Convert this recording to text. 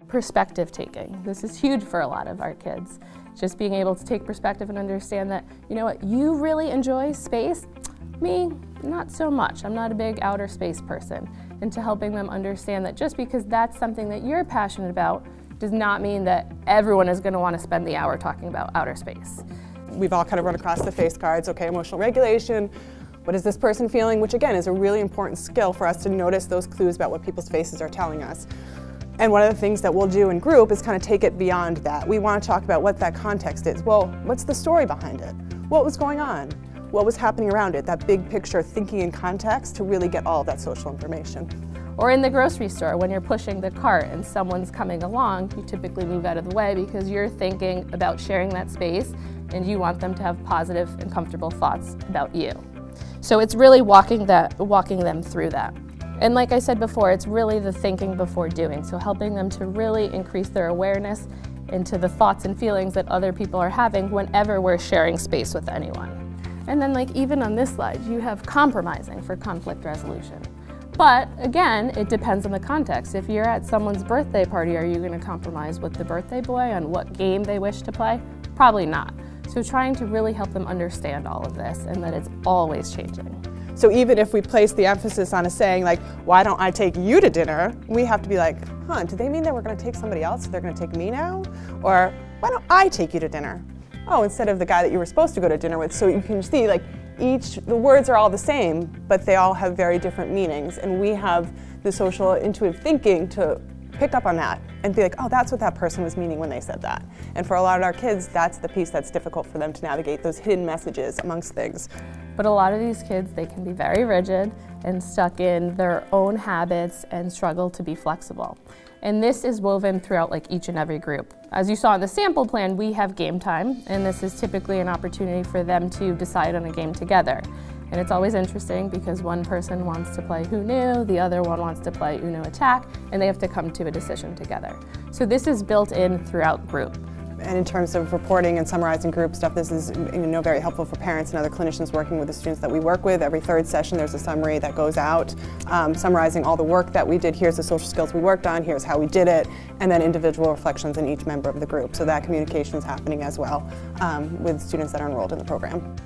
perspective taking. This is huge for a lot of our kids. Just being able to take perspective and understand that, you know what, you really enjoy space, me, not so much. I'm not a big outer space person. And to helping them understand that just because that's something that you're passionate about does not mean that everyone is going to want to spend the hour talking about outer space. We've all kind of run across the face cards, okay, emotional regulation, what is this person feeling, which again is a really important skill for us to notice those clues about what people's faces are telling us. And one of the things that we'll do in group is kind of take it beyond that. We want to talk about what that context is. Well, what's the story behind it? What was going on? What was happening around it? That big picture, thinking in context to really get all of that social information. Or in the grocery store, when you're pushing the cart and someone's coming along, you typically move out of the way because you're thinking about sharing that space and you want them to have positive and comfortable thoughts about you. So it's really walking them through that. And like I said before, it's really the thinking before doing, so helping them to really increase their awareness into the thoughts and feelings that other people are having whenever we're sharing space with anyone. And then like even on this slide, you have compromising for conflict resolution. But again, it depends on the context. If you're at someone's birthday party, are you going to compromise with the birthday boy on what game they wish to play? Probably not. So trying to really help them understand all of this and that it's always changing. So even if we place the emphasis on a saying like, why don't I take you to dinner? We have to be like, huh, do they mean that we're going to take somebody else, so they're going to take me now? Or why don't I take you to dinner? Oh, instead of the guy that you were supposed to go to dinner with. So you can see like the words are all the same, but they all have very different meanings. And we have the social intuitive thinking to pick up on that and be like, oh, that's what that person was meaning when they said that. And for a lot of our kids, that's the piece that's difficult for them to navigate, those hidden messages amongst things. But a lot of these kids, they can be very rigid and stuck in their own habits and struggle to be flexible. And this is woven throughout like each and every group. As you saw in the sample plan, we have game time, and this is typically an opportunity for them to decide on a game together. And it's always interesting because one person wants to play Who Knew, the other one wants to play Uno Attack, and they have to come to a decision together. So this is built in throughout group. And in terms of reporting and summarizing group stuff, this is very helpful for parents and other clinicians working with the students that we work with. Every third session there's a summary that goes out, summarizing all the work that we did. Here's the social skills we worked on, here's how we did it, and then individual reflections in each member of the group. So that communication is happening as well with students that are enrolled in the program.